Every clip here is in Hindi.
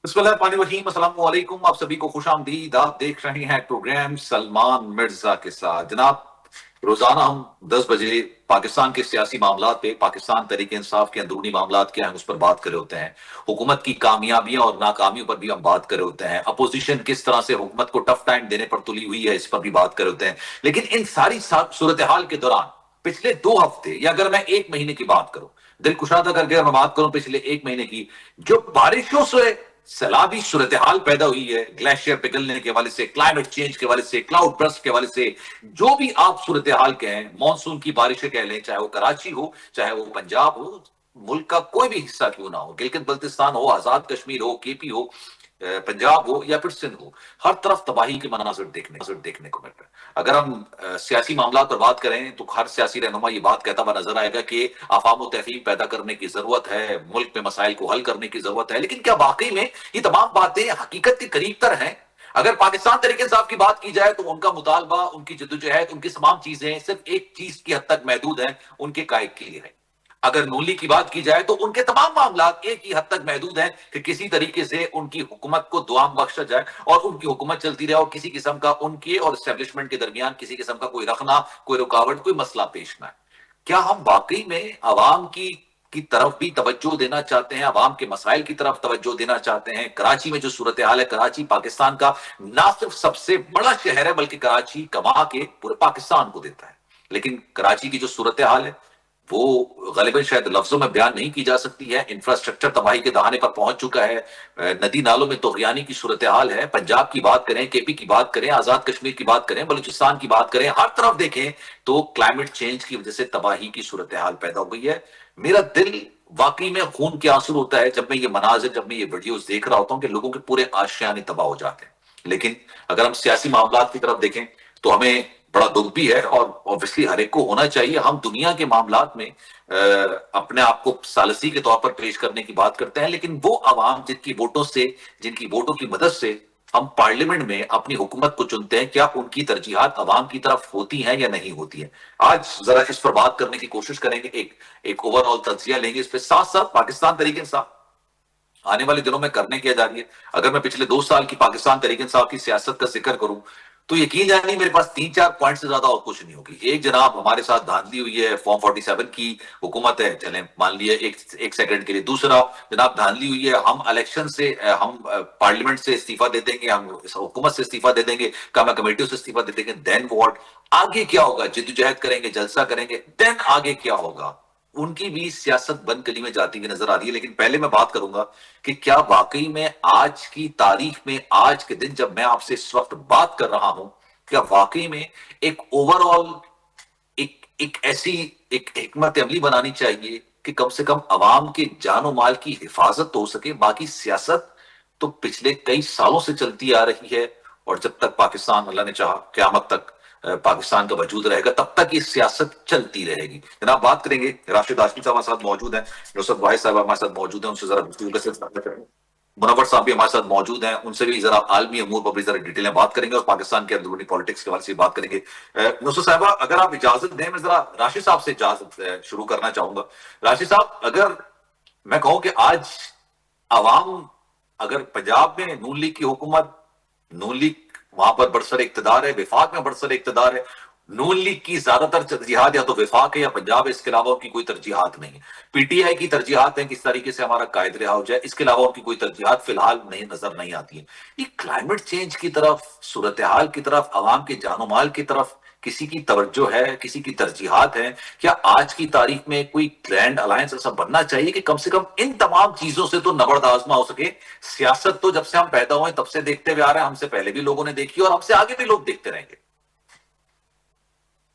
बिस्मिल्लाहिर्रहमानिर्रहीम, अस्सलाम वालेकुम। आप सभी को खुश आमदीद। आप देख रहे हैं प्रोग्राम सलमान मिर्जा के साथ। जनाब, रोजाना हम 10 बजे पाकिस्तान के सियासी मामलात पे, पाकिस्तान तरीके इंसाफ के अंदरूनी मामलात क्या हैं उस पर बात कर रहे होते हैं। हुकूमत की कामयाबियां और नाकामियों पर भी हम बात कर रहे होते हैं। अपोजिशन किस तरह से हुकूमत को टफ टाइम देने पर तुली हुई है, इस पर भी बात कर रहे होते हैं। लेकिन इन सारी सूरत हाल के दौरान पिछले 2 हफ्ते, या अगर मैं 1 महीने की बात करूं, दिल कुशादा करके अगर मैं बात करूं पिछले 1 महीने की, जो बारिशों से सैलाबी सूरत हाल पैदा हुई है, ग्लेशियर पिघलने के हवाले से, क्लाइमेट चेंज के हवाले से, क्लाउड बर्स्ट के हवाले से, जो भी आप सूरत हाल कहें, मानसून की बारिशें कह लें, चाहे वो कराची हो, चाहे वो पंजाब हो, मुल्क का कोई भी हिस्सा क्यों ना हो, गिलगित बल्तिस्तान हो, आजाद कश्मीर हो, केपी हो, पंजाब हो या फिर सिंध हो, हर तरफ तबाही के मनाजिर देखने को मिल रहे हैं। अगर हम सियासी मामला पर बात करें तो हर सियासी रहनुमा ये बात कहता हुआ नजर आएगा कि अफाम तहफीम पैदा करने की जरूरत है, मुल्क में मसाइल को हल करने की जरूरत है। लेकिन क्या वाकई में ये तमाम बातें हकीकत के करीब तर हैं? अगर पाकिस्तान तरीके इंसाफ की बात की जाए तो उनका मुतालबा, उनकी जद्दोजहद, उनकी तमाम चीजें सिर्फ एक चीज की हद तक महदूद है, उनके कायद के लिए है। अगर नूली की बात की जाए तो उनके तमाम मामला एक ही हद तक महदूद हैं कि किसी तरीके से उनकी हुकूमत को दुआम बख्शा जाए और उनकी हुकूमत चलती रहे और किसी किस्म का उनके और एस्टेब्लिशमेंट के दरमियान किसी किस्म का कोई रखना, कोई रुकावट, कोई मसला पेश ना है। क्या हम वाकई में अवाम की तरफ भी तवज्जो देना चाहते हैं, अवाम के मसाइल की तरफ तवज्जो देना चाहते हैं? कराची में जो सूरत हाल है, कराची पाकिस्तान का ना सिर्फ सबसे बड़ा शहर है बल्कि कराची कमा के पूरे पाकिस्तान को देता है। लेकिन कराची की जो सूरत हाल है वो गलिबन शायद लफ्जों में बयान नहीं की जा सकती है। इंफ्रास्ट्रक्चर तबाही के दहाने पर पहुंच चुका है। नदी नालों में तोगयानी की सूरत हाल है। पंजाब की बात करें, केपी की बात करें, आजाद कश्मीर की बात करें, बलूचिस्तान की बात करें, हर तरफ देखें तो क्लाइमेट चेंज की वजह से तबाही की सूरत हाल पैदा हो गई है। मेरा दिल वाकई में खून के आंसू होता है जब मैं ये मनाजिर, जब मैं ये वीडियोस देख रहा होता हूँ कि लोगों के पूरे आशियाने तबाह हो जाते हैं। लेकिन अगर हम सियासी मामलात की तरफ देखें तो हमें बड़ा दुख भी है और ऑब्वियसली हर एक को होना चाहिए। हम दुनिया के मामलात में अपने आप को सालसी के तौर पर पेश करने की बात करते हैं, लेकिन वो आवाम जिनकी वोटों की मदद से हम पार्लियामेंट में अपनी हुकूमत को चुनते हैं, क्या उनकी तरजीहात अवाम की तरफ होती हैं या नहीं होती हैं? आज जरा इस पर बात करने की कोशिश करेंगे, एक ओवरऑल तजिया लेंगे इस पर। साथ साथ पाकिस्तान तरीके इंसाफ आने वाले दिनों में करने क्या जा रही है। अगर मैं पिछले 2 साल की पाकिस्तान तरीके इंसाफ की सियासत का जिक्र करूं तो यकीन जानिए मेरे पास 3-4 पॉइंट से ज्यादा और कुछ नहीं होगी। एक, जनाब हमारे साथ धांधली हुई है, फॉर्म 47 की हुकूमत है, चलें मान लिए एक सेकंड के लिए। दूसरा, जनाब धांधली हुई है, हम इलेक्शन से हम पार्लियामेंट से इस्तीफा दे देंगे, हम हुकूमत से इस्तीफा दे देंगे, कामा कमेटियों से इस्तीफा दे देंगे, देन व्हाट? आगे क्या होगा? जिद्दोजहद करेंगे, जलसा करेंगे, देन आगे क्या होगा? उनकी भी सियासत बंद कली में जाती हुई नजर आ रही है। लेकिन पहले मैं बात करूंगा कि क्या वाकई में आज की तारीख में, आज के दिन जब मैं आपसे इस वक्त बात कर रहा हूं, क्या वाकई में एक ओवरऑल एक ऐसी एक हिकमत अमली बनानी चाहिए कि कम से कम अवाम के जानो माल की हिफाजत तो हो सके। बाकी सियासत तो पिछले कई सालों से चलती आ रही है और जब तक पाकिस्तान, अल्लाह ने चाहा, क्यामत तक पाकिस्तान का वजूद रहेगा, तब तक ये सियासत चलती रहेगी। जनाब बात करेंगे, राशिद आशमी साहब हमारे साथ मौजूद हैं, नुसरत वाहिद साहब हमारे साथ मौजूद हैं, उनसे जरा गुफ्तगू का सिलसिला करेंगे। मुनव्वर साहब भी हमारे साथ मौजूद हैं, उनसे भी जरा आलमी अमूर पर भी जरा डिटेल में बात करेंगे और पाकिस्तान के अंदरूनी पॉलिटिक्स के हवाले से बात करेंगे। नुसरत साहबा, अगर आप इजाजत दें, मैं जरा राशिद साहब से इजाजत शुरू करना चाहूंगा। राशिद साहब, अगर मैं कहूं कि आज अवाम, अगर पंजाब में नून लीग की हुकूमत, नून लीग वहां पर बरसर इक्तदार है, विफाक में बरसर इक्तदार है, नून लीग की ज्यादातर तरजीहात या तो विफाक है या पंजाब है, इसके अलावा उनकी कोई तरजीहात नहीं है। पीटीआई की तरजीहात है किस तरीके से हमारा कायद रहा हो जाए, इसके अलावा उनकी कोई तरजीहात फिलहाल नहीं नजर नहीं आती है। ये क्लाइमेट चेंज की तरफ, सूरत हाल की तरफ, आवाम के जानो माल की तरफ किसी की तवज्जो है, किसी की तरजीहात है? क्या आज की तारीख में कोई ग्रैंड अलायंस ऐसा बनना चाहिए कि कम से कम इन तमाम चीजों से तो नबर्द आजमा हो सके? सियासत तो जब से हम पैदा हुए तब से देखते हुए आ रहे हैं, हमसे पहले भी लोगों ने देखी और हमसे आगे भी लोग देखते रहेंगे।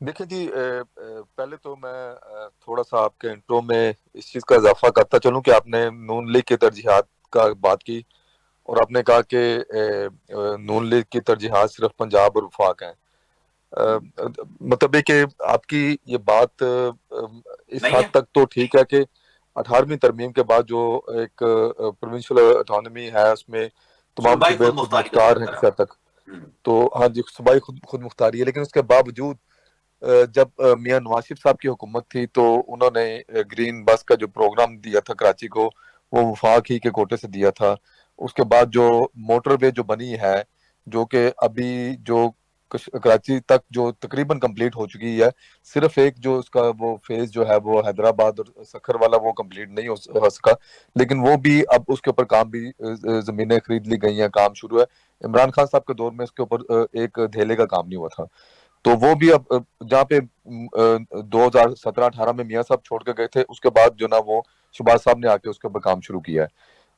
देखिए जी, पहले तो मैं थोड़ा सा आपके इंट्रो में इस चीज़ का इजाफा करता चलूं कि आपने नून लीग की तरजीहात का बात की और आपने कहा कि नून लीग की तरजीहात सिर्फ पंजाब और वफाक हैं। मतलब है कि आपकी ये बात इस नहीं हद है। तक तो ठीक है कि 18वीं तरमीम के बाद जो एक प्रोविंशियल ऑटोनॉमी है उसमें तमाम सूबाई सूबे खुद खुद मुख्तारी का मुख्तार जिक्र हैं करा। किसी हद तक। तो हाँ जी, सूबाई खुद खुद मुख्तारी है, लेकिन उसके बावजूद जब मियां नवाज शरीफ साहब की हुकूमत थी तो उन्होंने ग्रीन बस का जो प्रोग्राम दिया था कराची को, वो वफाक ही के कोटे से दिया था। उसके बाद जो मोटरवे जो बनी है, जो कि अभी जो कराची तक जो तकरीबन कंप्लीट हो चुकी है, सिर्फ एक जो उसका वो फेज जो है वो हैदराबाद और सखर वाला वो कंप्लीट नहीं हो सका, लेकिन वो भी अब उसके ऊपर काम भी जमीनें खरीद ली गई हैं, काम शुरू है। इमरान खान साहब के दौर में इसके ऊपर एक धेले का काम नहीं हुआ था, तो वो भी अब जहाँ पे 2017-18 में मियां साहब छोड़ के गए थे, उसके बाद जो ना वो शहबाज साहब ने आके उसके ऊपर काम शुरू किया है।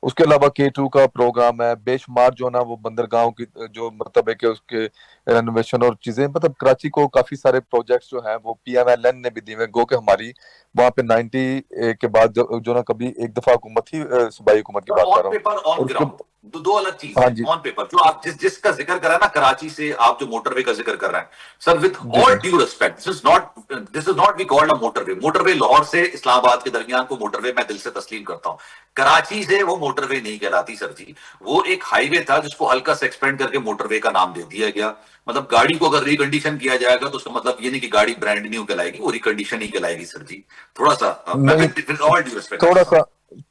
उसके अलावा K2 का प्रोग्राम है, बेशुमार जो ना वो बंदरगाहों की जो मतलब है कि उसके रेनोवेशन और चीजें, मतलब कराची को काफी सारे प्रोजेक्ट्स जो हैं वो PMLN ने भी दिए हैं। गो के हमारी वहाँ पे 90 के बाद जो ना कभी एक दफा हुकूमत थी, सूबाई हुकूमत की बात कर ऑन रहा हूँ, पेपर ऑन और उसके ग्राउंड दो अलग चीज हाँ है। जी ऑन पेपर जो आप जिसका जिक्र कर रहे हैं ना, कराची से आप जो मोटरवे का जिक्र कर रहे हैं, सर विद जी ऑल जी due respect, this is not we called a motorway. Motorway Lahore से इस्लामाबाद के दरमियान को मोटरवे मैं दिल से तस्लीम करता हूं। कराची से वो मोटरवे नहीं कहलाती सर जी, वो एक हाईवे था जिसको हल्का से एक्सपेंड करके मोटरवे का नाम दे दिया गया। मतलब गाड़ी को अगर रिकंडीशन किया जाएगा तो उसका मतलब ये नहीं कि गाड़ी ब्रांड न्यू कहलाएगी, वो रिकंडीशन ही कहलाएगी सर जी। थोड़ा सा मैं नहीं, विद ऑल ड्यू रिस्पेक्ट थोड़ा राशिद सा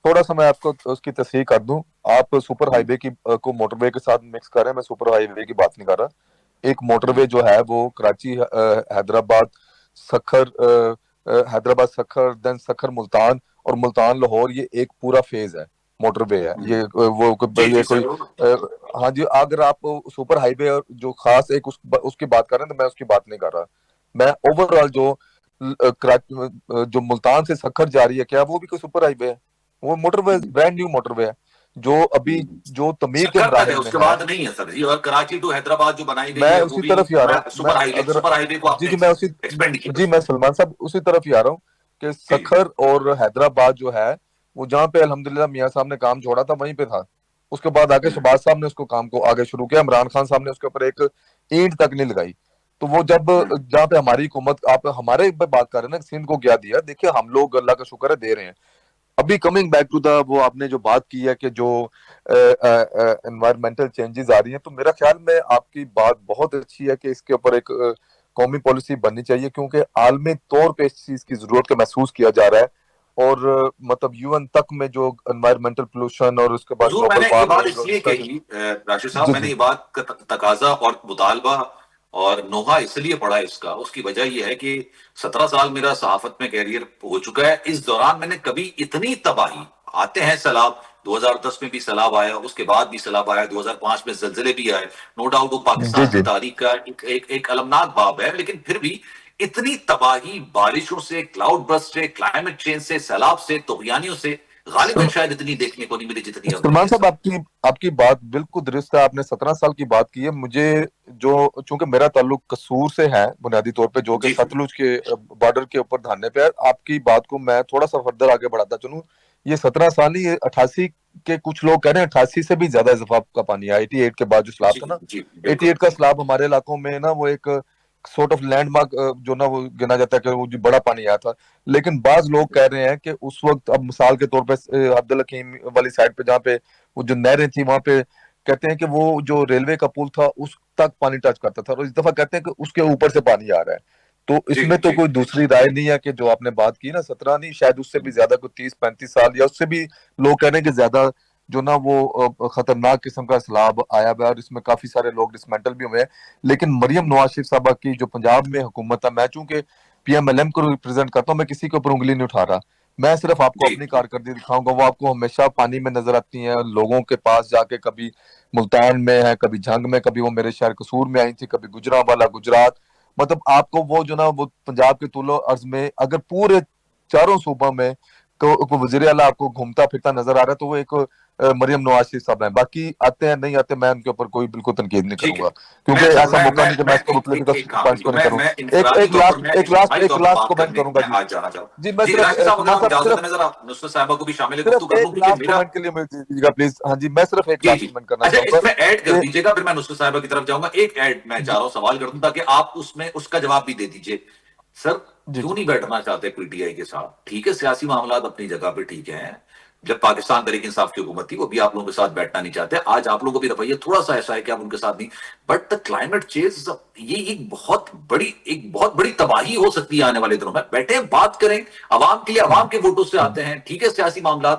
थोड़ा सा मैं आपको उसकी तस्हीह कर दूं। आप सुपर हाईवे की को मोटरवे के साथ मिक्स कर रहे हैं, मैं सुपर हाईवे की बात नहीं कर रहा। एक मोटरवे जो है वो कराची हैदराबाद सखर, हैदराबाद सखर, देन सखर मुल्तान, और मुल्तान लाहौर, ये एक पूरा फेज है, मोटरवे है ये। जी ये जी कोई सर। हाँ जी, अगर आप सुपर हाईवे और जो खास एक उसकी बात कर रहे हैं, तो मैं उसकी बात नहीं कर रहा। मैं ओवरऑल जो जो मुल्तान से सखर जा रही है, क्या वो भी कोई सुपर हाईवे है? वो मोटरवे, ब्रांड न्यू मोटरवे है, जो अभी जो तमीर के शक्कर तक है, मराहल में उसके है। बाद नहीं है सर जी। और कराची टू हैदराबाद जो बनाई गई मैं है वो उसी भी तरफ ही आ रहा हूँ। मैं अगर सुपर हाईवे को जी आपने जी, मैं उसी एक्सपेंड किया जी, मैं उसको। सलमान साहब उसी तरफ ही आ रहा हूँ कि जी जी सखर और हैदराबाद जो है, वो जहाँ पे अल्हम्दुलिल्लाह मियां साहब ने काम छोड़ा था वहीं पे था। उसके बाद आके शहबाज साहब ने उसको काम को आगे शुरू किया, इमरान खान साहब ने उसके ऊपर एक ईंट तक नहीं लगाई। तो वो जब जहाँ पे हमारी हुकूमत, आप हमारे पे बात कर रहे हैं ना, सिंध को क्या दिया, देखिए हम लोग अल्लाह का शुक्र है दे रहे हैं। अभी कमिंग बैक टू द, वो आपने जो बात की है कि जो एनवायरमेंटल चेंजेस आ रही हैं, तो मेरा ख्याल में आपकी बात बहुत अच्छी है कि इसके ऊपर एक कौमी पॉलिसी बननी चाहिए, क्योंकि आलमी तौर पे इस चीज की जरूरत को महसूस किया जा रहा है। और मतलब UN तक में जो एनवायरमेंटल पोल्यूशन और उसके बाद हुजूर, ग्लोबल मैंने ये बात वार्मिंग और इसलिए इस तरह के, कही राशिद साहब, जी मैंने जी ये बात का तकाजा और मुतालबा और नोहा इसलिए पढ़ा इसका, उसकी वजह यह है कि 17 साल मेरा सहाफत में कैरियर हो चुका है। इस दौरान मैंने कभी इतनी तबाही, आते हैं सैलाब, 2010 में भी सैलाब आया, उसके बाद भी सैलाब आया, 2005 में जलजले भी आए। नो डाउट वो जी पाकिस्तान की जी। तारीख का एक अलमनाक बाब है, लेकिन फिर भी इतनी तबाही बारिशों से, क्लाउड बर्स्ट से, क्लाइमेट चेंज से, सैलाब से, तुगयानियों से गालिबन शायद इतनी देखने को नहीं मिली जितनी अब मिली सलमान है साहब, सर। आपकी आपकी बात बिल्कुल दुरुस्त है। आपने 17 साल की बात की है। मुझे जो, चूंकि मेरा ताल्लुक कसूर से है बुनियादी तौर पे, जो कि जी सतलुज के बॉर्डर के ऊपर धाने पे है, आपकी बात को मैं थोड़ा सा फर्दर आगे बढ़ाता चलूं। ये 17 साल नहीं, ये 88 के कुछ लोग कह रहे हैं 88 से भी ज्यादा इजाफा का पानी है। 88 के बाद जो सैलाब जी था ना, जी बिल्कुल 88 का सैलाब हमारे इलाकों में ना वो एक सॉर्ट ऑफ लैंडमार्क जो ना वो गिना जाता है कि वो जो बड़ा पानी आया था। लेकिन बाज लोग कह रहे हैं कि उस वक्त, अब मिसाल के तौर पे अब्दुल हकीम वाली साइड पे जहाँ पे वो जो नहरें थी, वहां पे कहते हैं कि वो जो रेलवे का पुल था उस तक पानी टच करता था, और इस दफा कहते हैं कि उसके ऊपर से पानी आ रहा है। तो जी इसमें तो जी कोई दूसरी राय नहीं है कि जो आपने बात की ना, 17 नहीं, शायद उससे भी ज्यादा, कोई 30-35 साल या उससे भी लोग कह रहे हैं कि ज्यादा जो ना वो खतरनाक किस्म का सैलाब आया हुआ है, और इसमें काफी सारे लोग डिसमेंटल भी हुए हैं। लेकिन मरियम नवाज शरीफ साहबा की जो पंजाब में हुकूमत है, मैं चूंकि PMLN को रिप्रेजेंट करता हूँ, मैं किसी के ऊपर उंगली नहीं उठा रहा। मैं सिर्फ आपको जी अपनी कारकर्दगी दिखाऊंगा। वो आपको हमेशा पानी में नजर आती हैं, लोगों के पास जाके, कभी मुल्तान में है, कभी झंग में, कभी वो मेरे शहर कसूर में आई थी, कभी गुजरांवाला गुजरात। मतलब आपको वो जो ना वो पंजाब के तूलो अर्ज में, अगर पूरे चारों सूबों में को वजीर आला आपको घूमता फिरता नजर आ रहा है, तो वो एक मरियम नवाज शरीफ साहब हैं। बाकी आते हैं नहीं आते, मैं उनके ऊपर कोई बिल्कुल तनकीद नहीं ठीक है। करूंगा, क्योंकि मैं सर ऐसा मौका नहीं कि मैं इसको मुतले की तरफ हाँ पॉइंट्स को बिल्कुल, नहीं करूं। मैं एक इनफरादी एक तौर पर, लास्ट मैं एक लास्ट इज्तिमाई एक तौर पर लास्ट बात कमेंट करने करूंगा मैं जी। आज जाना चाहूँ। जी मैं जी सिर्फ राशिद साहब, अगर सलमान आप साहब, इजाजत है, सिर्फ मैं जरा नुसरत साहबा को भी शामिल गुफ्तगू सिर्फ कर एक दूं, क्योंकि लास्ट मेरा, कमेंट के लिए मुझे दीजिएगा प्लीज। हाँ जी, मैं सिर्फ एक जी लास्ट जी, कमेंट करना अच्छा चाहूंगा इसमें ऐड कर कि दीजिएगा, फिर मैं नुसरत साहबा की तरफ जाऊंगा। एक ऐड मैं चाह जी रहा हूं सवाल कर दूं, ताकि आप उसमें उसका जवाब भी दे दीजिए। सर, जी क्यों जी नहीं बैठना चाहते PTI के साथ? ठीक है, सियासी मामला अपनी जगह पे ठीक है। जब पाकिस्तान तहरीक इंसाफ की हुकूमत थी, वो भी आप लोगों के साथ बैठना नहीं चाहते। आज आप लोगों का भी रवैया थोड़ा सा ऐसा है कि आप उनके साथ नहीं। बट द क्लाइमेट चेंज, ये एक बहुत बड़ी तबाही हो सकती है आने वाले दिनों में। बैठे बात करें, अवाम के लिए, अवाम के वोटों से आते हैं। ठीक है, सियासी मामला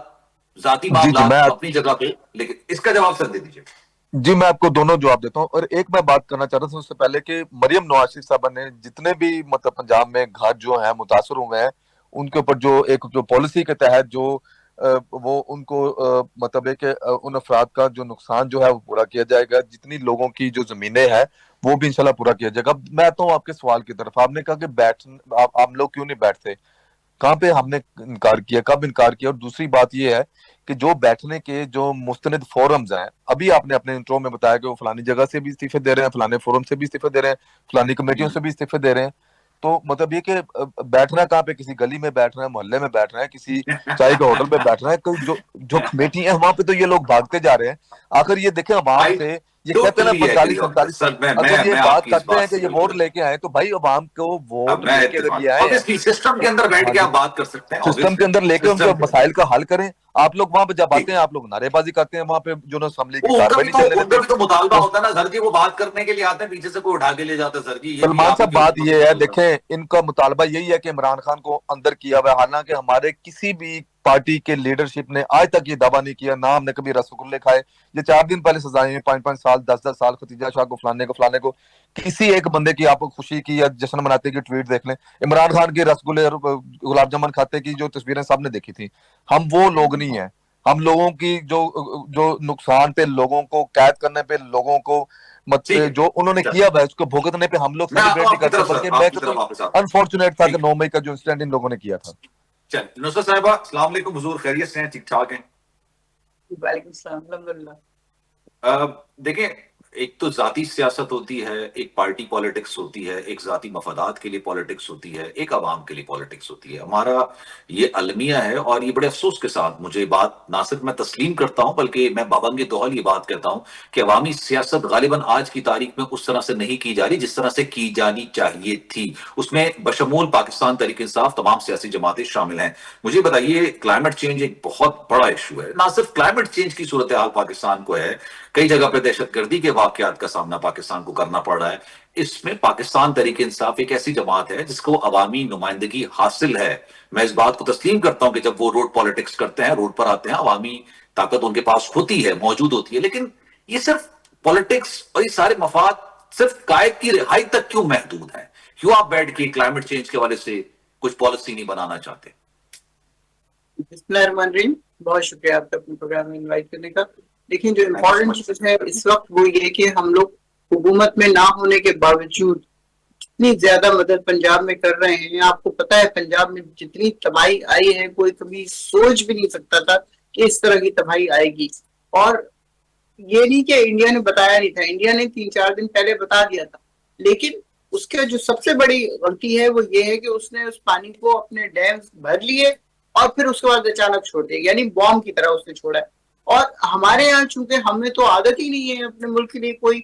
जाती जी जी मामला मैं अपनी जगह पे, लेकिन इसका जवाब सर दे दीजिए। जी मैं आपको दोनों जवाब देता हूँ। और एक मैं बात करना चाह रहा था उससे पहले कि मरियम नवाज शरीफ साहबा ने जितने भी मतलब पंजाब में घर जो है मुतासर हुए हैं, उनके ऊपर जो एक जो पॉलिसी के तहत जो वो उनको मतलब है कि उन अफराद का जो नुकसान जो है वो पूरा किया जाएगा, जितनी लोगों की जो जमीनें हैं वो भी इंशाल्लाह पूरा किया जाएगा। मैं आता हूँ आपके सवाल की तरफ। आपने कहा कि आप लोग क्यों नहीं बैठते, कहाँ पे हमने इनकार किया, कब इनकार किया? और दूसरी बात यह है कि जो बैठने के जो मुस्तनद फोरम्स हैं, अभी आपने अपने इंट्रो में बताया कि वो फलानी जगह से भी इस्तीफे दे रहे हैं, फलाने फोरम से भी इस्तीफे दे रहे हैं, फलानी कमेटियों से भी इस्तीफे दे रहे हैं। तो मतलब ये कि बैठना कहाँ पे, किसी गली में बैठ रहे हैं, मोहल्ले में बैठ रहे हैं, किसी चाय के होटल पे बैठ रहे हैं, कोई जो जो कमेटी है वहां पे तो ये लोग भागते जा रहे हैं। आखिर ये देखें अवाम आई से, ये कहते हैं ना टोटली एग्री 45-47, सर, अगर ये मैं बात आपकी इस करते बात हैं कि से ये वोट बिल्कुल, लेके आए, तो भाई अवाम को अब वोट मैं लेके अगर ये इत्तेफाक, आए हैं, ऑब्वियसली सिस्टम के अंदर बैठ के हाँ, आप बात कर सकते हैं, सिस्टम के ऑब्वियसली अंदर लेके उनके सिस्टम के मसाइल का हल करें। आप लोग वहां पे जब आते ठीक। हैं, आप लोग नारेबाजी करते हैं वहां पे, जो ना असेंबली की वो कार्रवाई नहीं चलने उनका देते। भी तो मुतालबा उस होता है ना सर जी, वो बात करने के लिए आते हैं, पीछे से कोई उठा के ले जाता है सर जी, ये भी सलमान आप ही साहब के बात हुक्म से ये है, नहीं होता। देखें इनका मुतालबा यही है कि इमरान खान को अंदर किया हुआ है। हालांकि हमारे किसी भी पार्टी के लीडरशिप ने आज तक ये दावा नहीं किया, ना हमने कभी रसगुल्ले खाए। ये 4 दिन पहले सजाएं हैं, 5-5 साल, 10-10 साल, खतीजा शाह को, फलाने को किसी एक बंदे की आपको खुशी की या जश्न मनाते की ट्वीट देख लें। इमरान खान के रसगुल्ले और गुलाब जामुन खाते की जो तस्वीरें सबने देखी थी। हम वो लोग नहीं है। हम लोगों की जो जो नुकसान पे, लोगों को कैद करने पे, लोगों को मत ठीक है, जो उन्होंने चल किया है उसको भुगतने पे हम लोग मैं आता सेलिब्रेट हूँ नहीं आपकी करते, तरफ सर, बल्कि मैं आपकी कहता तरफ हूँ वापस आता हूँ। अनफॉर्चुनेट था कि ठीक, 9 मई का जो इंसिडेंट इन लोगों ने किया था। चल नुसरत साहिबा, अस्सलाम वालेकुम, हुजूर खैरियत से हैं, ठीक ठाक हैं? वालेकुम सलाम अल्हम्दुलिल्लाह। देखिए, एक तो जाती सियासत होती है, एक पार्टी पॉलिटिक्स होती है, एक जाती मफादात के लिए पॉलिटिक्स होती है, एक अवाम के लिए पॉलिटिक्स होती है। हमारा ये अलमिया है, और ये बड़े अफसोस के साथ मुझे बात ना सिर्फ मैं तस्लीम करता हूं, बल्कि मैं बाबंग तोहल ये बात कहता हूं कि अवामी सियासत गालिबन आज की तारीख में उस तरह से नहीं की जा रही जिस तरह से की जानी चाहिए थी। उसमें बशमूल पाकिस्तान तहरीक इंसाफ तमाम सियासी जमातें शामिल हैं। मुझे बताइए, क्लाइमेट चेंज एक बहुत बड़ा इशू है, ना सिर्फ क्लाइमेट चेंज की सूरत हाल पाकिस्तान को है, कई जगह पर दहशतगर्दी के वाकयात का सामना पाकिस्तान को करना पड़ रहा है। इसमें पाकिस्तान तहरीक इंसाफ एक ऐसी जमात है जिसको अवामी नुमाइंदगी हासिल है। मैं इस बात को तस्लीम करता हूं कि जब वो रोड पॉलिटिक्स करते हैं, रोड पर आते हैं, अवामी ताकत उनके पास होती है, मौजूद होती है, लेकिन ये सिर्फ पॉलिटिक्स और ये सारे मफाद सिर्फ कायद की रिहाई तक क्यों महदूद है? क्यों आप बैठ के क्लाइमेट चेंज के हवाले से कुछ पॉलिसी नहीं बनाना चाहते? बिस्मिल्लाहिर्रहमानिर्रहीम। बहुत शुक्रिया आपका अपने प्रोग्राम में इनवाइट करने का। देखिए, जो thank you so important much. चीज है इस वक्त वो ये कि हम लोग हुकूमत में ना होने के बावजूद इतनी ज्यादा मदद पंजाब में कर रहे हैं। आपको पता है पंजाब में जितनी तबाही आई है, कोई कभी सोच भी नहीं सकता था कि इस तरह की तबाही आएगी। और ये नहीं कि इंडिया ने बताया नहीं था, इंडिया ने 3-4 दिन पहले बता दिया था, लेकिन उसके जो सबसे बड़ी गलती है वो ये है कि उसने उस पानी को अपने डैम भर लिए और फिर उसके बाद अचानक छोड़ दिया, यानी बॉम्ब की तरह उसने छोड़ा है। और हमारे यहाँ चूंकि हमें तो आदत ही नहीं है अपने मुल्क के लिए कोई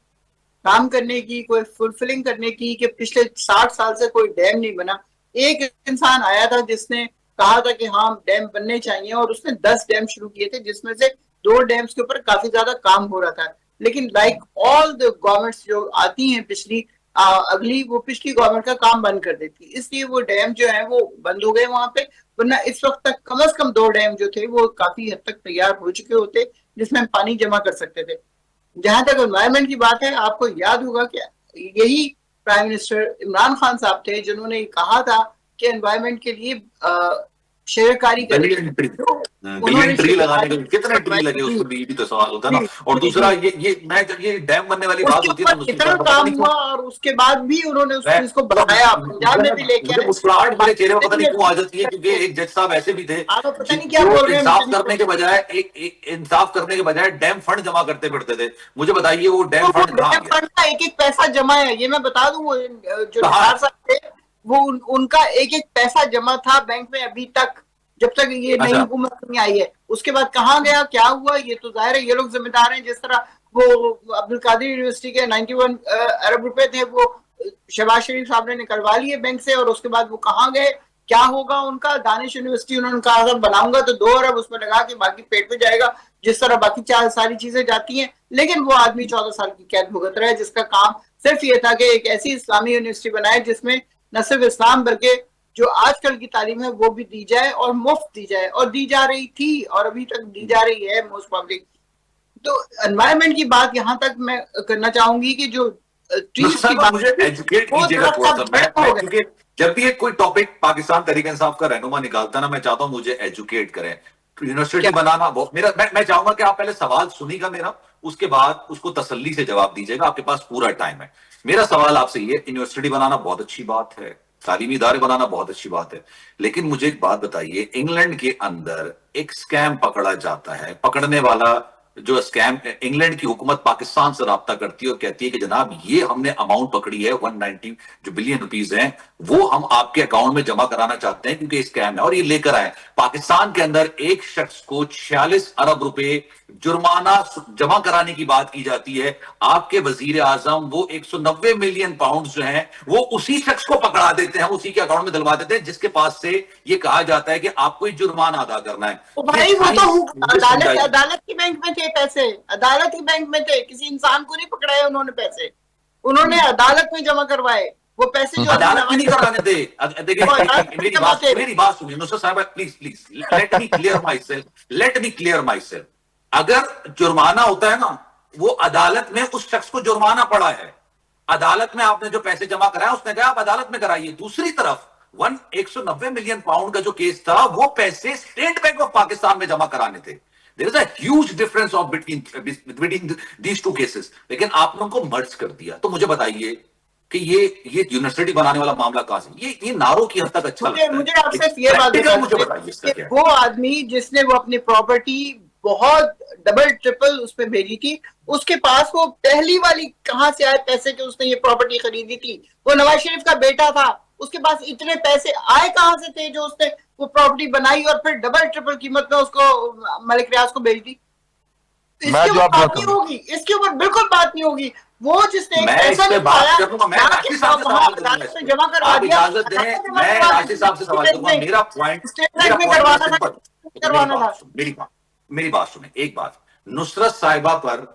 काम करने की, कोई फुलफिलिंग करने की, कि पिछले 60 साल से कोई डैम नहीं बना। एक इंसान आया था जिसने कहा था कि हाँ डैम बनने चाहिए, और उसने 10 डैम शुरू किए थे, जिसमें से 2 डैम्स के ऊपर काफी ज्यादा काम हो रहा था। लेकिन लाइक ऑल द गवर्नमेंट्स जो आती हैं पिछली, अगली वो पिछली गवर्नमेंट का काम बंद कर देती, इसलिए वो डैम जो है वो बंद हो गए वहां पे। वरना इस वक्त तक कम से कम 2 डैम जो थे वो काफी हद तक तैयार हो चुके होते, जिसमें हम पानी जमा कर सकते थे। जहां तक एनवायरमेंट की बात है, आपको याद होगा कि यही प्राइम मिनिस्टर इमरान खान साहब थे जिन्होंने कहा था कि एनवायरमेंट के लिए शेयरकारी करें। बिलियन ट्री, तो बिलियन उन्होंने ट्री लगाने के शेयरकारी लिए कितने ट्री लगे, जी उस पर भी तो सवाल होता है ना। जी और जी दूसरा, जी, ये मैं जब ये डैम बनने वाली बात उसके होती है ना ऊपर मुस्लिम इतना साहब, पता काम नहीं क्यों हुआ और उसके बाद भी उन्होंने उस मैं चीज को मतलब बढ़ाया, पंजाब में भी लेके मुझे आए। मुस्कुराहट मेरे चेहरे पर पता नहीं क्यों आ जाती है, क्योंकि आप एक जज साहब ऐसे भी थे पता नहीं क्या जो बोल रहे हैं, मुझे इंसाफ नहीं करने के समझ। बजाय एक इंसाफ करने के बजाय डैम फंड जमा करते फिरते थे। मुझे बताइए वो तो डैम वो फंड कहाँ डैम गया? फंड का एक एक पैसा जमा है, ये मैं बता दूं। वो जो कहाँ निसार है? साहब थे, वो उनका एक एक पैसा जमा था बैंक में अभी तक, जब तक ये नई अच्छा, हुकूमत नहीं आई है। उसके बाद कहाँ गया, क्या हुआ, ये तो जाहिर है ये लोग जिम्मेदार हैं। जिस तरह वो अब्दुल कादिर यूनिवर्सिटी के 91 अरब रुपए थे, वो शहबाज शरीफ साहब ने निकलवा लिए बैंक से, और उसके बाद वो कहाँ गए, क्या होगा उनका। दानिश यूनिवर्सिटी उन्होंने कहा था बनाऊंगा तो 2 अरब उसमें लगा के बाकी पेट पे जाएगा, जिस तरह बाकी चार सारी चीजें जाती हैं। लेकिन वो आदमी 14 साल की कैद भुगत रहा है, जिसका काम सिर्फ ये था कि एक ऐसी इस्लामी यूनिवर्सिटी बनाए जिसमें न सिर्फ इस्लाम बल्कि जो आजकल की तालीम है वो भी दी जाए और मुफ्त दी जाए, और दी जा रही थी और अभी तक दी जा रही है मोस्ट पब्लिक। तो एनवायरमेंट की बात यहाँ तक मैं करना चाहूंगी कि जो ट्रीज की बात, मुझे एजुकेट वो कीजिएगा थोड़ा सा। मैं हो गया। क्योंकि जब भी एक कोई टॉपिक पाकिस्तान तरीके इंसाफ का रहनुमा निकालता ना, मैं चाहता हूं मुझे एजुकेट करें। यूनिवर्सिटी क्या? बनाना बहुत मेरा, मैं चाहूंगा कि आप पहले सवाल सुनिएगा मेरा, उसके बाद उसको तसल्ली से जवाब दीजिएगा। आपके पास पूरा टाइम है। मेरा सवाल आपसे ये, यूनिवर्सिटी बनाना बहुत अच्छी बात है, तालीमी इदारे बनाना बहुत अच्छी बात है, लेकिन मुझे एक बात बताइए, इंग्लैंड के अंदर एक स्कैम पकड़ा जाता है, पकड़ने वाला जो स्कैम, इंग्लैंड की हुकूमत पाकिस्तान से राब्ता करती है और कहती है कि जनाब ये हमने अमाउंट पकड़ी है 190 जो बिलियन रुपीस हैं, वो हम आपके अकाउंट में जमा कराना चाहते हैं क्योंकि स्कैम है, और ये लेकर आए। पाकिस्तान के अंदर एक शख्स को 46 अरब रुपए जुर्माना जमा कराने की बात की जाती है। आपके वजीर आजम वो 190 मिलियन पाउंड जो हैं वो उसी शख्स को पकड़ा देते हैं, उसी के अकाउंट में दिलवा देते हैं, जिसके पास से ये कहा जाता है कि आपको ही जुर्माना अदा करना है। तो भाई वो तो अदालत की बैंक में थे पैसे, अदालत की बैंक में थे, किसी इंसान को नहीं पकड़ाया उन्होंने पैसे, उन्होंने अदालत में जमा करवाए वो पैसे जो अदालत में नहीं कराने थे। देखिए मेरी बात सुनिए नुसरत साहब, please please let me clear my self. अगर जुर्माना होता है ना, वो अदालत में उस शख्स को जुर्माना पड़ा है, अदालत में आपने जो पैसे जमा कराया उसने कहा आप अदालत में कराइए। दूसरी तरफ 190 मिलियन पाउंड का जो केस था, वो पैसे स्टेट बैंक ऑफ पाकिस्तान में जमा कराने थे। There is a huge difference of between these two cases, लेकिन आप लोगों को मर्ज कर दिया। तो मुझे बताइए कि ये यूनिवर्सिटी बनाने वाला मामला कहां से, ये नारों की हद तक अच्छा लगता है। मुझे आपसे ये बात मुझे बताइए इसका क्या है? वो आदमी जिसने वो अपनी प्रॉपर्टी बहुत डबल ट्रिपल उस पर भेजी थी, उसके पास वो पहली वाली कहां से आए पैसे कि उसने ये प्रॉपर्टी खरीदी थी? वो नवाज शरीफ का बेटा था, उसके पास इतने पैसे आए कहां से थे जो उसने वो प्रॉपर्टी बनाई और फिर डबल ट्रिपल कीमत में उसको मलिक रियाज को बेच दी? इसके ऊपर बात नहीं होगी, इसके ऊपर बिल्कुल बात नहीं होगी। वो जिसने पैसा बात करूंगा, मैं राशिद साहब से सवाल करूंगा, जमा करवा आप दिया, इजाजत दें, मैं राशिद साहब से सवाल करूंगा। मेरा पॉइंट करवाना था। मेरी बात सुने, एक बात, नुसरत साहिबा पर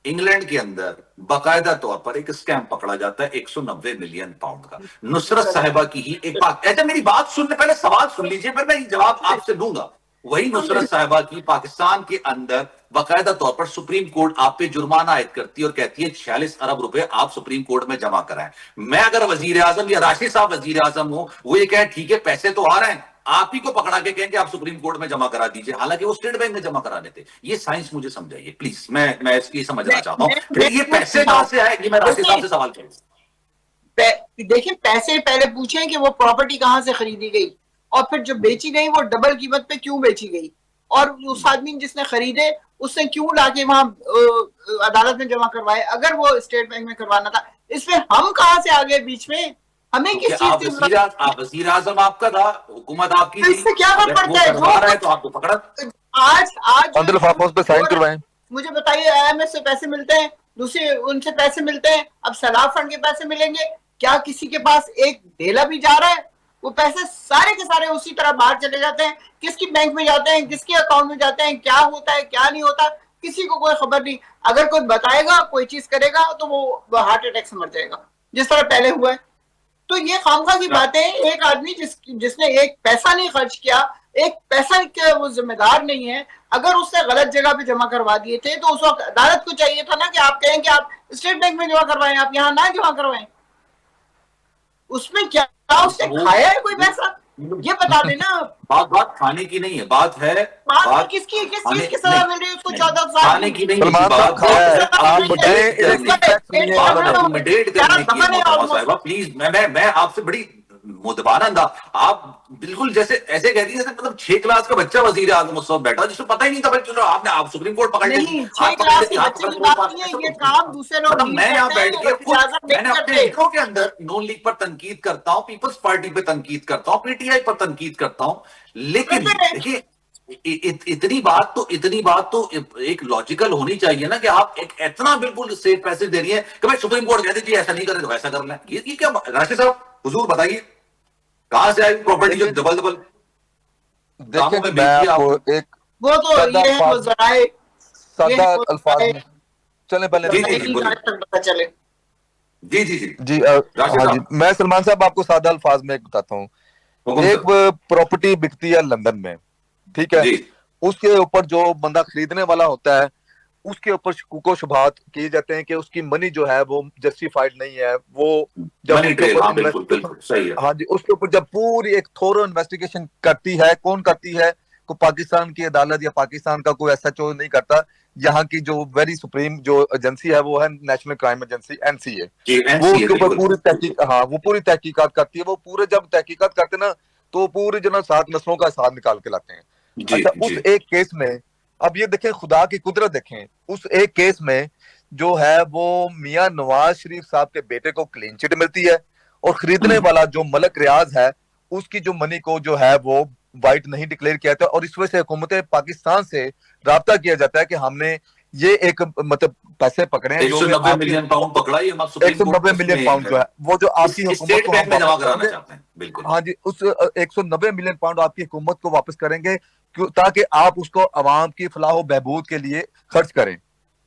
इंग्लैंड के अंदर बाकायदा तौर पर एक स्कैम पकड़ा जाता है 190 मिलियन पाउंड का। नुसरत साहिबा की ही एक बात, ऐसे मेरी बात सुनने, पहले सवाल सुन लीजिए, फिर मैं जवाब आपसे दूंगा। वही नुसरत साहिबा की पाकिस्तान के अंदर बाकायदा तौर पर सुप्रीम कोर्ट आप पे जुर्माना आयद करती है और कहती है 46 अरब रुपए आप सुप्रीम कोर्ट में जमा कराएं। मैं अगर वजीर आजम या राशिद साहब वजीर आजम हो, वो ये कहे ठीक है पैसे तो आ रहे हैं, आप ही को पकड़ा के कहेंगे आप सुप्रीम कोर्ट में जमा करा दीजिए, हालांकि वो स्टेट बैंक में जमा कराने थे। ये साइंस मुझे समझाइए प्लीज, मैं इसकी समझना चाहता हूं। ये पैसे कहां से आए, ये मैं राशिद साहब से सवाल करूं। देखिए पैसे पहले पूछें कि वो प्रॉपर्टी कहां से खरीदी गई, और फिर जो बेची गई वो डबल कीमत पे क्यों बेची गई, और उस आदमी जिसने खरीदे उसने क्यों लाके वहां अदालत में जमा करवाए अगर वो स्टेट बैंक में करवाना था। इसमें हम कहां से आ गए बीच में? हमें किस चीज की आप वजीर आजम आपका था, हुकूमत आपकी थी, इससे क्या फर्क पड़ता है? जो है तो आपको पकड़ा। आज पे साइन करवाएं। मुझे बताइए, IMF से पैसे मिलते हैं, दूसरे उनसे पैसे मिलते हैं, अब सलाह फंड के पैसे मिलेंगे, क्या किसी के पास एक ढेला भी जा रहा है? वो पैसे सारे के सारे उसी तरह बाहर चले जाते हैं, किसकी बैंक में जाते हैं, किसके अकाउंट में जाते हैं, क्या होता है क्या नहीं होता, किसी को कोई खबर नहीं। अगर कोई बताएगा, कोई चीज करेगा तो वो हार्ट अटैक से मर जाएगा, जिस तरह पहले हुआ है। तो ये खामखा की बातें, एक आदमी जिसने एक पैसा नहीं खर्च किया, एक पैसा के वो जिम्मेदार नहीं है, अगर उसने गलत जगह पे जमा करवा दिए थे तो उस वक्त अदालत को चाहिए था ना कि आप कहें कि आप स्टेट बैंक में जमा करवाएं, आप यहाँ ना जमा करवाएं। उसमें क्या उसने खाया है कोई पैसा, ये बता देना। बात खाने की नहीं है, बात है बात किस चीज की सजा मिल रही है उसको? 14 साल खाने की नहीं, प्लीज मैं आपसे बड़ी मुदबाना था, आप बिल्कुल जैसे ऐसे कहती है मतलब 6 क्लास का बच्चा वजीर आजम उस वक्त बैठा जिसको पता ही नहीं था भाई आपने आप सुप्रीम कोर्ट पकड़ नहीं, 6 क्लास के बच्चे की बात नहीं है, ये काम दूसरे लोग नहीं मैं यहाँ बैठ के मैंने अपने करते। के अंदर नून लीग पर तनकीद करता हूँ, पीपल्स पार्टी पे तनकीद करता हूँ, PTI पर तनकीद करता हूँ, लेकिन देखिए इतनी बात तो एक लॉजिकल होनी चाहिए ना कि आप एक इतना बिल्कुल सेफ पैसे दे रही है कि भाई सुप्रीम कोर्ट कहते जी ऐसा नहीं करे तो ऐसा कर लें। ये क्या राशिद साहब हुजूर बताइए कहां से आई प्रॉपर्टी जो डबल देखिए मैं आपको एक वो तो ये है वो जराए सादा अल्फाज में चले पहले जी मैं सलमान साहब आपको सादा अल्फाज में एक बताता हूँ हुकुम एक सर। प्रॉपर्टी बिकती है लंदन में, ठीक है, जी उसके ऊपर जो बंदा खरीदने वाला होता है उसके ऊपर शुकूक शुबहात किए जाते हैं कि उसकी मनी जो है वो जस्टिफाइड नहीं है। वो जब मनी उसके ट्रेल, ऊपर हाँ बिल्कुल इन्वेस्टिगेशन, बिल्कुल सही है। हाँ जी, उसके ऊपर जब पूरी एक थोरो इन्वेस्टिगेशन करती है, कौन करती है? को पाकिस्तान की अदालत या पाकिस्तान का कोई एसएचओ नहीं करता। यहाँ की जो वेरी सुप्रीम जो एजेंसी है वो है नेशनल क्राइम एजेंसी, एनसीए। जी वो एनसीए उसके ऊपर बिल्कुल। पूरी तहकीक, हाँ, वो पूरी तहकीकात करती है। वो पूरे जब तहकीकात करते हैं ना, तो पूरे जो ना 7 नस्लों का हिसाब निकाल के लाते हैं। जी अच्छा, जी उस एक केस में, अब ये देखें खुदा की कुदरत, देखें उस एक केस में जो है वो मियां नवाज शरीफ साहब के बेटे को क्लीन चिट मिलती है, और खरीदने वाला जो मलक रियाज है उसकी जो मनी को जो है वो वाइट नहीं डिक्लेयर किया था, और इस वजह से हुकूमत पाकिस्तान से राब्ता किया जाता है कि हमने ये एक मतलब पैसे पकड़े हैं एक जो सौ कि नब्बे आपकी मिलियन पाउंड हुकूमत, पकड़ा, ये हम आप एक सुप्रीम सौ नब्बे कोर्ट मिलियन पाउंड उसमें जो है वो जो आपकी इस हुकूमत स्टेट को हम बैंक में जमा वापस कराना करेंगे। चाहते हैं बिल्कुल। हाँ जी, उस 190 मिलियन पाउंड आपकी हुकूमत को वापस करेंगे, ताकि आप उसको अवाम की फलाह बहबूद के लिए खर्च करें।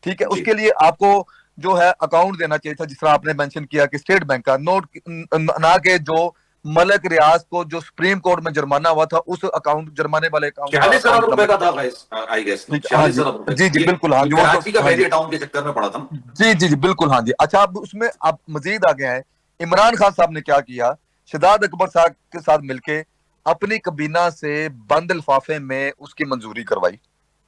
ठीक है, जी उसके लिए आपको जो है अकाउंट देना चाहिए था, जिस तरह आपने मेंशन किया कि स्टेट बैंक का नोट, ना कि जो मलक रियाज को जो सुप्रीम कोर्ट में जुर्माना हुआ था उस अकाउंट, जुर्माने वाले अकाउंट 46 अरब अकाउंट रुपए नंबर। का था आई गेस, ठीक है, हाँ 46 जी, अरब रुपए जी का जी ये बिल्कुल, हाँ ये जी, वो तो, कराची का हाँ जी, वेरियर टाउन के चक्कर में पड़ा था ना। जी जी जी बिल्कुल, हाँ जी। अच्छा, अब उसमें अब मजीद आ गया है, इमरान खान साहब ने क्या किया, शहजाद अकबर साहब के साथ मिलके अपनी कबीना से बंद लिफाफे में उसकी मंजूरी करवाई,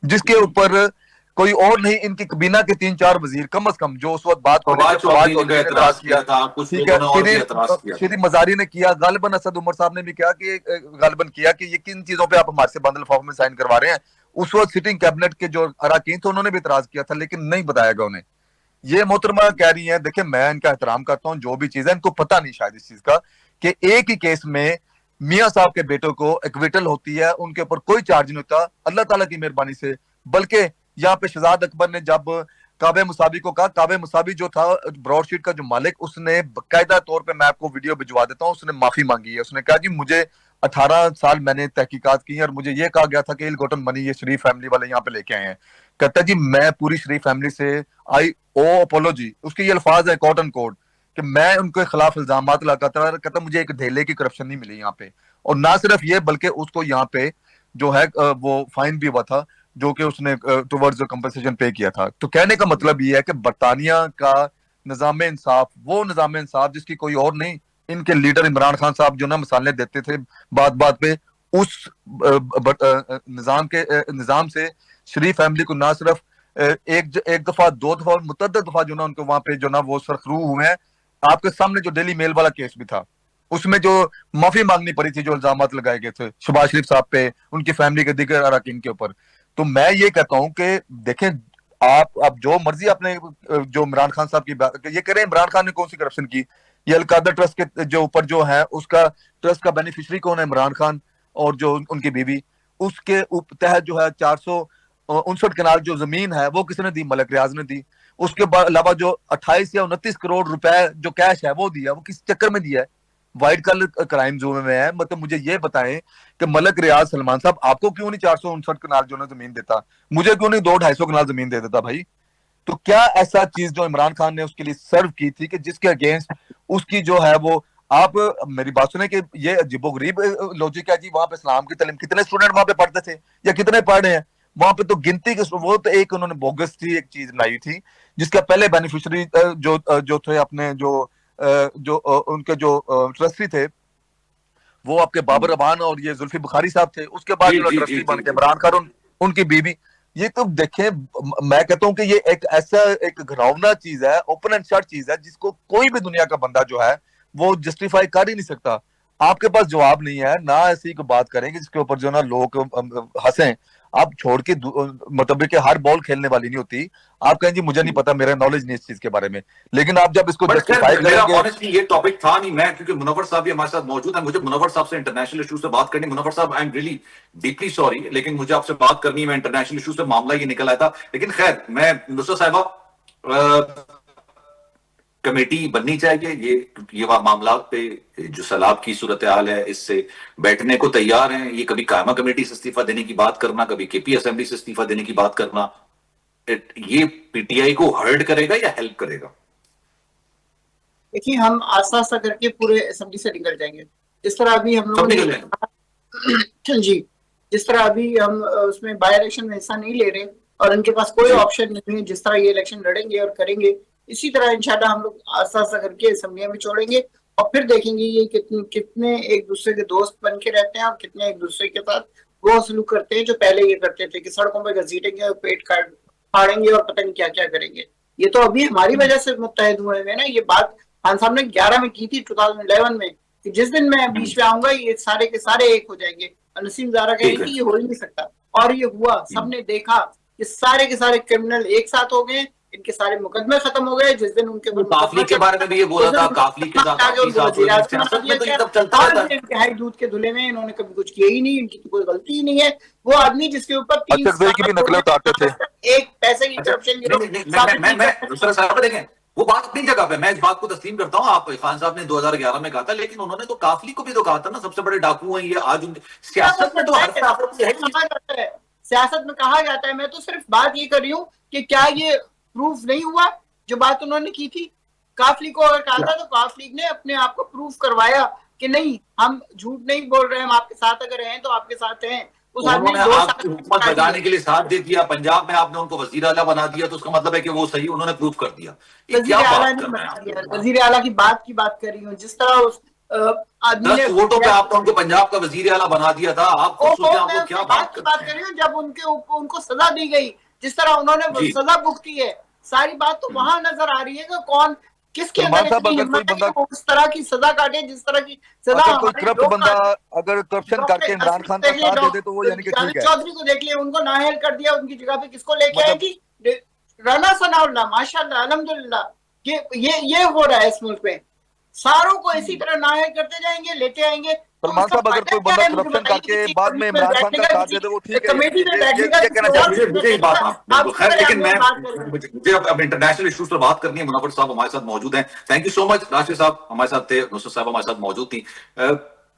जिसके जी जी। ऊपर कोई और नहीं, इनकी कबीना के 3-4 वजीर कम अज कम जो उस वक्त बात को फवाद लेकर, फवाद चौधरी ने का चौधरी ने एतराज एतराज किया, किया था, कुछ ठीक है, लोगों ने और भी एतराज किया था। श्री मजारी ने किया, गालिबन असद उमर साहब ने भी कहा कि गालिबन किया कि ये किन चीजों पे आप हमारे से बंद लिफाफे में साइन करवा रहे हैं। उस वक्त सिटिंग कैबिनेट के जो अराकीन थे उन्होंने भी एतराज किया था, लेकिन नहीं बताया गया उन्हें। ये मोहतरमा कह रही है, देखिए मैं इनका एहतराम करता हूँ, जो भी चीज है, इनको पता नहीं शायद इस चीज का कि एक ही केस में मियां साहब के बेटों को एक्विटल होती है, उनके ऊपर कोई चार्ज नहीं होता अल्लाह ताला की मेहरबानी से। बल्कि यहाँ पे शहजाद अकबर ने जब काबे मुसाबी को कहा, काबे मुसाबी जो था ब्रॉडशीट का जो मालिक, उसने बाकायदा तौर पे, मैं आपको वीडियो भिजवा देता हूँ, उसने माफी मांगी है। उसने कहा जी मुझे 18 साल मैंने तहकीकात की है और मुझे ये कहा गया था कि इल गोटन मनी ये शरीफ फैमिली वाले यहाँ पे लेके आए हैं। कहता जी मैं पूरी शरीफ फैमिली से आई ओ अपोलॉजी, उसके ये अल्फाज है कोट एंड कोट, कि मैं उनके खिलाफ इल्जाम लगाता रहा, कहता मुझे एक ढेले की करप्शन नहीं मिली यहाँ पे। और ना सिर्फ ये बल्कि उसको यहाँ पे जो है वो फाइन भी हुआ था, जो कि उसने टुवर्ड्स कंपनसेशन पे किया था। तो कहने का मतलब ये है कि बरतानिया का निजाम इंसाफ, वो निजाम इंसाफ जिसकी कोई और नहीं, इनके लीडर इमरान खान साहब जो ना मिसालें देते थे बात बात पे, उस निजाम के निजाम से शरीफ फैमिली को ना सिर्फ एक दफा, 2 दफा, मुतअद्दिद दफा जो ना उनको वहां पे जो ना वो सरखरू हुए हैं। आपके सामने जो डेली मेल वाला केस भी था, उसमें जो माफी मांगनी पड़ी थी, जो इल्जाम लगाए गए थे शहबाज शरीफ साहब पे, उनकी फैमिली के दिगर अरकान के ऊपर। तो मैं ये कहता हूं कि देखें, आप जो मर्जी अपने जो इमरान खान साहब की बात ये करें, इमरान खान ने कौन सी करप्शन की? ये अलकादा ट्रस्ट के जो ऊपर जो है उसका ट्रस्ट का बेनिफिशियरी कौन है? इमरान खान और जो उनकी बीवी। उसके तहत जो है 459 कनाल जो जमीन है वो किसने दी? मलक रियाज ने दी। उसके अलावा जो 28 या 29 करोड़ रुपए जो कैश है वो दिया, वो किस चक्कर में दिया है? व्हाइट कलर क्राइम जोन में है। मतलब मुझे ये बताएं कि मलक रियाज सलमान साहब आपको क्यों नहीं 459 कनाल जो ना जमीन देता? मुझे क्यों नहीं 200-250 कनाल जमीन दे देता भाई? तो क्या ऐसा चीज जो इमरान खान ने उसके लिए सर्व की थी कि जिसके अगेंस्ट उसकी जो है वो, आप मेरी बात सुने कि ये अजीबोगरीब लॉजिक है जी। वहां पे इस्लाम की तालीम कितने स्टूडेंट वहां पे पढ़ते थे या कितने पढ़ रहे हैं? वहां पे तो गिनती के, वो तो एक उन्होंने बोगस थी एक चीज बनाई थी, जिसका पहले बेनिफिशियरी जो थे अपने जो उनके जो ट्रस्टी थे, वो आपके बाबर अबान और ये जुल्फी बुखारी साहब थे। उसके बाद जी जो जी जी ट्रस्टी जी बन के जी इमरान खान उनकी बीवी। ये तो देखें, मैं कहता हूं कि ये एक ऐसा एक घिनौना चीज है, ओपन एंड शट चीज है, जिसको कोई भी दुनिया का बंदा जो है वो जस्टिफाई कर ही नहीं सकता। आपके पास जवाब नहीं है ना, ऐसी कोई बात करेंगे जिसके ऊपर जो ना लोग हंसें। आप छोड़ के मतलब कि हर बॉल खेलने वाली नहीं होती। आप कहें जी मुझे नहीं पता, मेरा नॉलेज नहीं इस चीज के बारे में, लेकिन आप जब इसको बट जस्टिफाई खैर मेरा करेंगे। ऑनेस्टली ये टॉपिक था नहीं, मैं क्योंकि मुनव्वर साहब भी हमारे साथ मौजूद है, मुझे मुनव्वर साहब से इंटरनेशनल इशू से बात करनी। मुनव्वर साहब I am really deeply sorry, लेकिन मुझे आपसे बात करनी है, मैं इंटरनेशनल इशू से मामला ये निकल आया था। लेकिन खैर मैं नुसरत साहिबा, कमेटी बननी चाहिए, ये मामला पे जो सैलाब की सूरत हाल है इससे बैठने को तैयार हैं। ये कभी कायमा कमेटी से इस्तीफा देने की बात करना, कभी केपी असेंबली से इस्तीफा देने की बात करना, ये पीटीआई को हर्ट करेगा या हेल्प करेगा? देखिए हम आस्ता आस्ता करके पूरे असेंबली से निकल जाएंगे। जिस तरह अभी हम लोगों सब निकल गए। ने जी, जिस तरह अभी हम उसमें बाय इलेक्शन में हिस्सा नहीं ले रहे और उनके पास कोई जी। ऑप्शन नहीं है, जिस तरह ये इलेक्शन लड़ेंगे और करेंगे, इसी तरह इंशाल्लाह हम लोग आस्ता आस्ता करके असम्बलियां में छोड़ेंगे और फिर देखेंगे ये कितने एक दूसरे के दोस्त बन के रहते हैं और कितने एक दूसरे के साथ वो सलूक करते हैं जो पहले ये करते थे कि सड़कों पर घसीटेंगे और पेट काट फाड़ेंगे और पता नहीं क्या क्या करेंगे। ये तो अभी हमारी वजह से मुत्तहद हुए हैं ना। ये बात खान साहब ने 11 में की थी 2011 में कि जिस दिन मैं बीच में आऊंगा ये सारे के सारे एक हो जाएंगे। और नसीम ज़ारा कह रही ठीक है। थी ये हो ही नहीं सकता और ये हुआ। सबने देखा कि सारे के सारे क्रिमिनल एक साथ हो गए, इनके सारे मुकदमे खत्म हो गए। जिस दिन उनके वो काफली के बारे में भी ये बोला था, काफली के साथ काफली साथ हुए। सियासत में तो ये सब चलता रहता है। इंतहाई दूध के धुले में इन्होंने कभी कुछ किया ही नहीं, इनकी तो कोई गलती ही नहीं है। वो आदमी जिसके ऊपर 3 अशरफ भाई की भी नकल उतारते थे। एक पैसे की करप्शन मैं दूसरा साहब देखें, वो बात अपनी जगह पे, मैं इस बात को तस्लीम करता हूँ। आप खान साहब ने 2011 में कहा था, लेकिन उन्होंने तो काफली को भी तो कहा था ना सबसे बड़े डाकू हैं ये। आज उनकी सियासत में तो हर सियासत है। सियासत में कहा जाता है। मैं तो सिर्फ बात ये कर रही हूँ कि क्या ये प्रूफ नहीं हुआ जो बात उन्होंने की थी। काफली को अगर कहा था तो काफली ने अपने आप को प्रूफ करवाया कि नहीं हम झूठ नहीं बोल रहे, हम आपके साथ अगर हैं तो आपके साथ हैं। उस आदमी ने 2 आपकी हुकूमत बजाने के लिए साथ दे दिया। पंजाब में आपने उनको वजीर आला बना दिया, तो उसका मतलब है कि वो सही, उन्होंने प्रूफ कर दिया। ये क्या बात कर रहे हैं? वजीर आला की बात कर रही हूँ। जिस तरह उस आदमी 10 वोटों पे आपने उनको पंजाब का वजीर आला बना दिया था। आप खुद सोचें आपको क्या बात कर रही हूँ। जब उनको सजा दी गई, जिस तरह उन्होंने सजा भुगती है, सारी बात तो वहां नजर आ रही है कि कौन किसके अंदर इतनी हिम्मत है कि वो उस तरह की सजा काटे जिस तरह की सजा। कोई करप्ट बंदा अगर करप्शन करके इमरान खान का साथ दे दे तो वो यानी कि ठीक है। चौधरी को देख लिया, उनको नाअहल कर दिया, उनकी जगह पे किसको लेके आई थी? राना सनाउल्लाह, माशाल्लाह अल्हम्दुलिल्लाह। ये हो रहा है इस मुल्क में। सारों को इसी तरह नाअहल करते जाएंगे, लेते आएंगे। सलमान साहब अगर कोई बंदा करप्शन करके बाद में इमरान खान का साथ दे दे वो ठीक है। कमेटी में बैठने का मुझे खैर, लेकिन मुझे अब इंटरनेशनल इश्यूज पर बात करनी है। मुनव्वर साहब हमारे साथ मौजूद हैं। Thank you so much. Rashid साहब हमारे साथ थे, नुसरत साहब हमारे साथ मौजूद थी।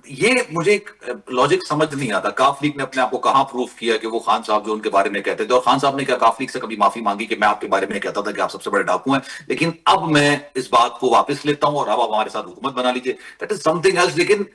ये मुझे एक लॉजिक समझ नहीं आता। काफ लीग ने अपने आप को कहां प्रूफ किया कि वो खान साहब जो उनके बारे में कहते थे, और खान साहब ने क्या काफ लीग से कभी माफी मांगी कि मैं आपके बारे में कहता था कि आप सबसे बड़े डाकू हैं। लेकिन अब मैं इस बात को वापस लेता हूं और अब आप हमारे साथ हुकूमत बना लीजिए, दैट इज समथिंग एल्स। लेकिन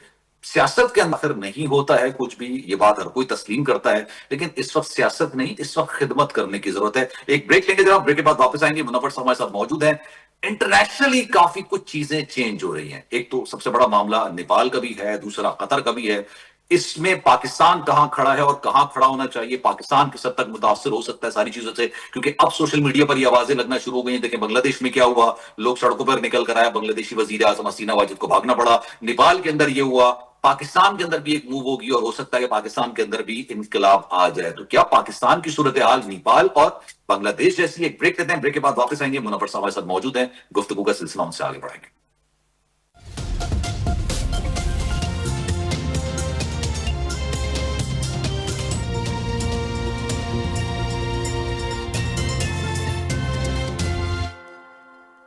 सियासत के अंदर नहीं होता है कुछ भी, ये बात हर कोई तस्लीम करता है। लेकिन इस वक्त सियासत नहीं, इस वक्त खिदमत करने की जरूरत है। एक ब्रेक लेंगे जरा, ब्रेक के बाद वापस आएंगे। मुनव्वर साहब हमारे साथ मौजूद हैं। इंटरनेशनली काफी कुछ चीजें चेंज हो रही हैं। एक तो सबसे बड़ा मामला नेपाल का भी है, दूसरा कतर का भी है। इसमें पाकिस्तान कहां खड़ा है और कहां खड़ा होना चाहिए, पाकिस्तान किस हद तक मुतासर हो सकता है सारी चीजों से, क्योंकि अब सोशल मीडिया पर ये आवाजें लगना शुरू हो गई हैं। देखें बांग्लादेश में क्या हुआ, लोग सड़कों पर निकल कर आए, बांग्लादेशी वजीर आजम हसीना वाजिद को भागना पड़ा। नेपाल के अंदर ये हुआ, पाकिस्तान के अंदर भी एक मूव होगी और हो सकता है कि पाकिस्तान के अंदर भी इनकलाब आ जाए। तो क्या पाकिस्तान की सूरत हाल नेपाल और बांग्लादेश जैसी? एक ब्रेक लेते हैं, ब्रेक के बाद वापस आएंगे। मुनव्वर साहब हमारे साथ मौजूद हैं, गुफ्तगू का सिलसिला उनसे आगे बढ़ाएंगे।